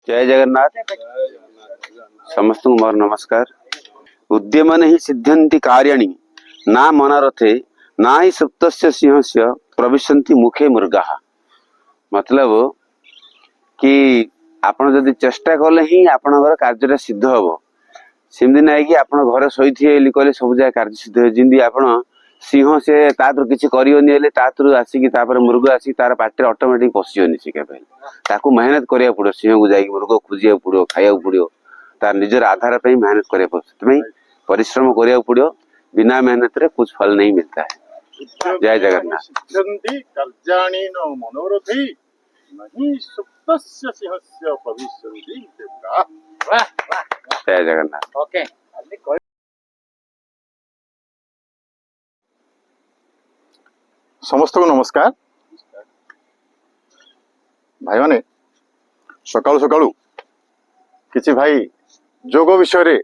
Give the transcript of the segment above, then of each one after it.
जय जगन्नाथ। समस्त मोर नमस्कार। उद्यम ही सिद्ध्यन्ति कार्याणि ना मनरथे ना ही सुप्तस्य सिंहस्य प्रविशन्ति मुखे मृगाः। मतलब कि आपण जदि चेष्टा कले ही आपणकर कार्य सिद्ध हम। सेमती ना कि आप घर शोथे कहले सब जगह कार्य सिद्ध हो। जमी आप सिंह से तार किसी करनी आसिक मृग आसिक तार पाटे ऑटोमेटिक पशिजनी सी ताकू मेहनत करा पड़ो। सिंह को जाकि मृग खोजा पड़ो, खाया पड़ो, तार निजर आधार पर मेहनत करा पड़ो। परिश्रम करा पड़ो। बिना मेहनत रे कुछ फल नहीं मिलता है। जय जगन्नाथ। जय जगन्नाथ। ओके समस्त को नमस्कार। भाई माने सकाळु सकाळु किछि भाई जोग विषय रे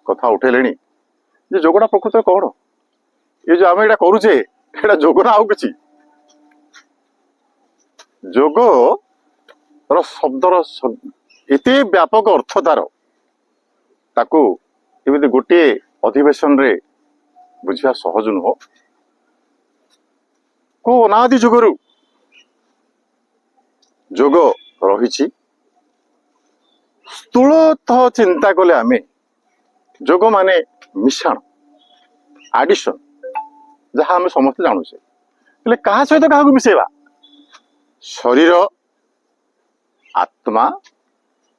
कथा उठेलेनी जे जोगटा प्रकृत कौन ये जो आम एटा करूचे एटा जोग ना आउ किछि जोग रो शब्दर एते व्यापक अर्थ तार ताकू एमिति गोटे अधिवेशन रे बुझिया सहज नुह। को अनादि जुगरु जोग रही। स्थूलतः चिंता कले आमे जोग माने मिश्रण एडिशन जहाँ आम समस्त जानूचे क्या सहित क्या मिसेवा शरीर आत्मा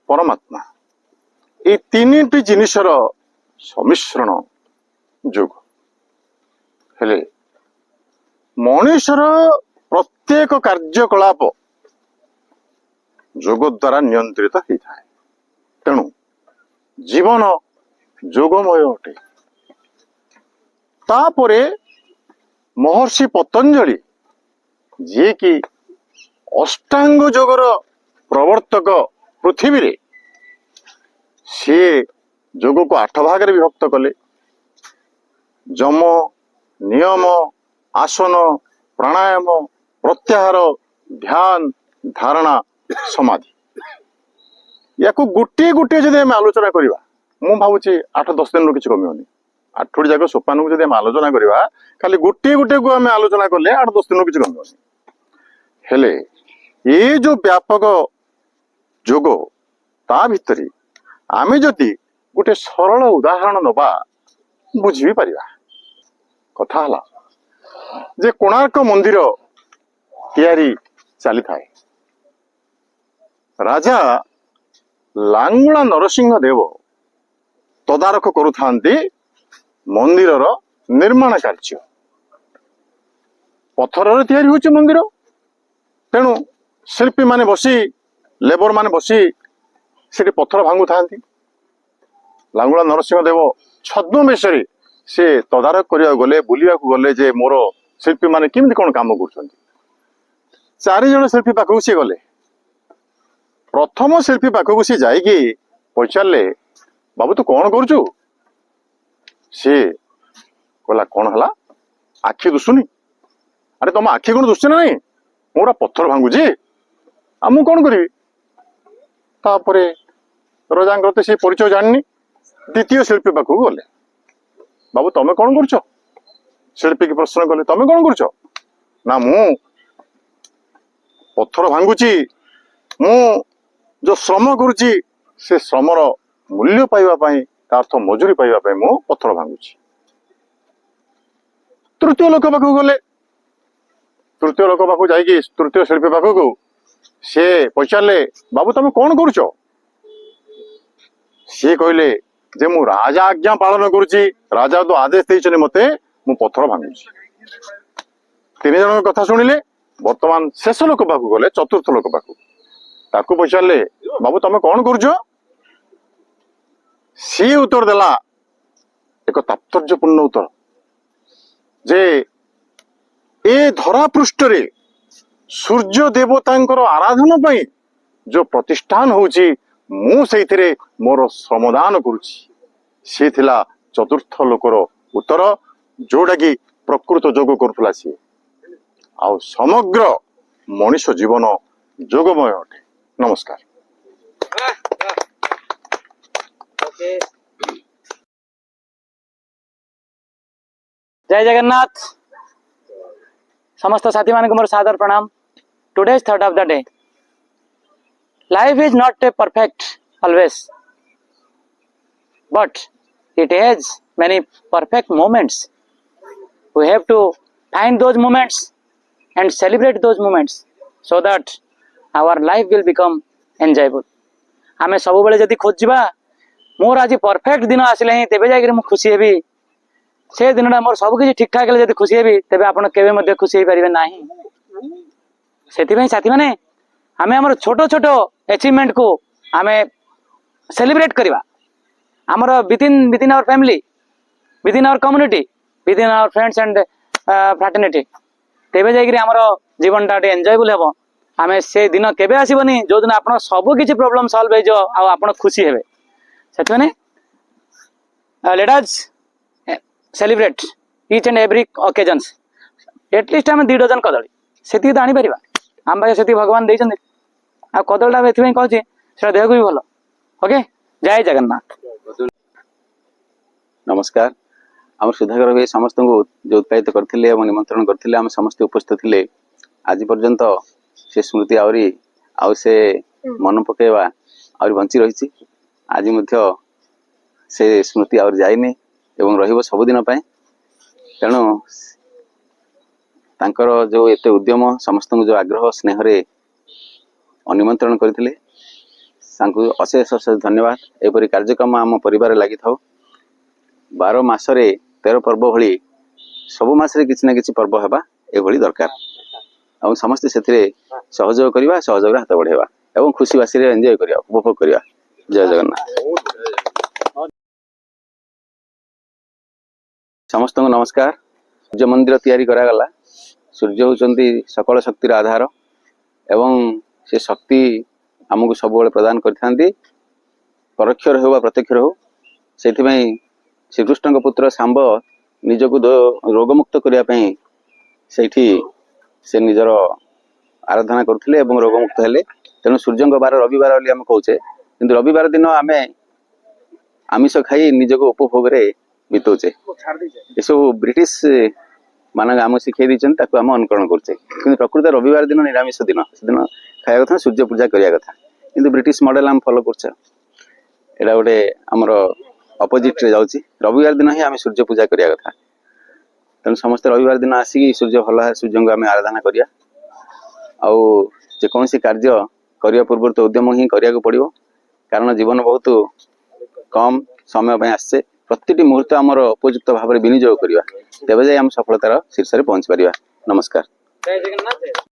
परमात्मा ये तीन जिनिसर सम्मिश्रण जोग हेले मनुष्यर प्रत्येक कार्यकलाप जोग द्वारा नियंत्रित होता है। तेणु जीवन जोगमय अटे। तापरे महर्षि पतंजलि जी कि अष्टांग जोगर प्रवर्तक पृथ्वी रे सी जोग को 8 भाग रे विभक्त कले। जम, नियम, आसन, प्राणायाम, प्रत्याहार, ध्यान, धारणा, समाधि या गोटे गोटे जदि आम आलोचना करवा मु भावुची 8-10 दिन किसी कमिवनी। 8 जाक सोपान को जदि आम आलोचना करवा खाली गोटे गोटे को आम आलोचना कले 8-10 दिन किसी कमिवनी। हेले ये जो व्यापक जोग ता भितरी आम जदि गोटे सरल उदाहरण नबा बुझी भी परिबा। कथा हला जे कोणार्क मंदिर तैयारी चली थाए। राजा लांगुला नरसिंह देव तदारख करुथांती मंदिरर निर्माण कार्य। पत्थर तैयारी होची मंदिर। तेणु शिल्पी माने बसी लेबर माने बसी से पत्थर भांगु थांती। लांगुला नरसिंह देव छद्मवेश से तदारख करिया गले बुलिया को गले जे मोर शिल्पी माने केमती कोन काम करछंती। 4 जन शिल्पी पाखु से गले। प्रथम शिल्पी पाखु से जाइकी पचारे बाबू तू कौन करुचु? सी कहला कौन हला आखि दुसुनी। अरे तुम आखि कौन दुसुनी ना नहीं मोरा पत्थर भांगुची आ मु कौन करी। तापरे रजांकर तो से परिचय जाननी। द्वितीय शिल्पी पाखु गले बाबू तमें कौन करुच? शिल्पी की प्रश्न कले तमें कौन करुच? ना मु पत्थर भांगुची। मु जो श्रम करुची से श्रमर मूल्य पाइबा पाई अर्थ मजूरी पाइबा पाई मु पत्थर भांगुची। तृतीय लोक पाखु गले। तृतीय लोक पाखु जाइकी तृतीय शिल्पी पाखु से पचारे बाबू तमें कौन करुच? सी कहले जे मु राजा आज्ञा पालन करुची। राजा तो आदेश देइछने मते मु पत्थर भांगुची। 3 जन कथा शुणिले। वर्तमान शेष लोक पाखु गले चतुर्थ लोक पाखु ताकू पचारे बाबू तमें कौन करुच? सी उत्तर देला एक तात्पर्यपूर्ण उत्तर जे ए धरा पृष्ठ रे सूर्य देवतांकर आराधना पाई जो प्रतिष्ठान होची मु सेइथिरे मोर श्रमदान करुची। सी थिला चतुर्थ लोकर उत्तर जोड़ा कि प्रकृत जोग करुला सी। आ समग्र मनुष्य जीवन जोगमय अटे। नमस्कार। जय जगन्नाथ समस्त साथी मान मोर सादर प्रणाम। Today's thought of the day, life is not a perfect always but it has many perfect moments. We have to find those moments and celebrate those moments so that our life will become enjoyable. आमे सब बेले जदि खोजिबा मोर आज perfect दिन आसिले ही तेबे जाय मु खुशी हेबी, से दिनटा मोर सब किछि ठीक ठाक हेले जदि खुशी हेबी तेबे आपण केबे मध्ये खुशी हे परिबे नाही। सेति पई साथी माने आमे हमर छोटो छोटो अचीवमेंट को आमे सेलिब्रेट करिबा। आमर within our family, within our community, within our friends and fraternity, तेबे जाय आमर जीवन टा एंजॉयबल हेबो। आमे से दिन केबे आसीबनी जो दिन आपण सब किछि प्रॉब्लम सॉल्व हे जो आ आपण खुशी हेबे। सेति माने let us celebrate each and every occasions. At least आमे 2 डजन कदली सेति दाणी परिबा। आम भाई सेति भगवान दैछन आ कदलटा एथि पई कहछि सेटा देहको भी भलो। ओके, जय जगन्नाथ। नमस्कार। आम सुधाकर भाई समस्त को जो उत्साहित करते निमंत्रण करते आम समस्त उपस्थित थे। आज पर्यंत से स्मृति आहरी आउ से मन पकेवा आहरी बंची रही। आज से स्मृति आहरी जाइनी एवं रहिबो सबुदिन पय। तेणु तांकर जो एते उद्यम समस्त जो आग्रह स्नेह रे निमंत्रण करथिले तांको अशेष अशेष धन्यवाद। एपरी कार्यक्रम आम परिवार लागि थाउ। 12 मासरे 13 पर्व भली सबु मासरे किछि ना किछि पर्व हेबा एभली दरकार। आ समस्त सेथिरे सहयोग करिवा, सहयोग हाथ बढ़ेवा एवं खुशी बासी रे एन्जॉय करिया, उपभोग करिया। जय जगन्नाथ। समस्त को नमस्कार। सूर्य मंदिर तैयारी करा गला। सूर्य होचंती सकल शक्तिर आधार एवं से शक्ति हमको सब बेले प्रदान करथांती, परोक्ष हो बा प्रत्यक्ष हो। सेथि पई श्रीकृष्ण को पुत्र सांब निजको रोगमुक्त करने से निजर आराधना करथिले एवं रोगमुक्त हेले। तेणु सूर्य बार रविवार बोली आम कौचे, किंतु रविवार दिन आम आमिष खाई निजको उपभोग रे बितौचे। ये सब ब्रिटिश मान आम शिखई दीचन आम अनुकरण करचे। कि प्रकृत रविवार दिन निरामिष दिन से खाया कथा, सूर्य पूजा करिया कथा, किंतु ब्रिटिश मॉडल आम फॉलो करछे। एटा गोटे आमर अपोजिट रे जाउची। रविवार दिन ही आम सूर्य पूजा करिया कथा। तेणु समस्त रविवार दिन आसिक सूर्य भल सूर्य को आम आराधना करिया। आउ जेकोसी कार्य करिया पूर्व तो उद्यम ही करिया पड़िबो, कारण जीवन बहुत कम समय पे आसे। प्रतिटी मुहूर्त आमर उपयुक्त भाव में विनियोग करिया, तेबे जाय आम सफलतार शीर्ष रे पहुंच परिबा। नमस्कार। जय जगन्नाथ।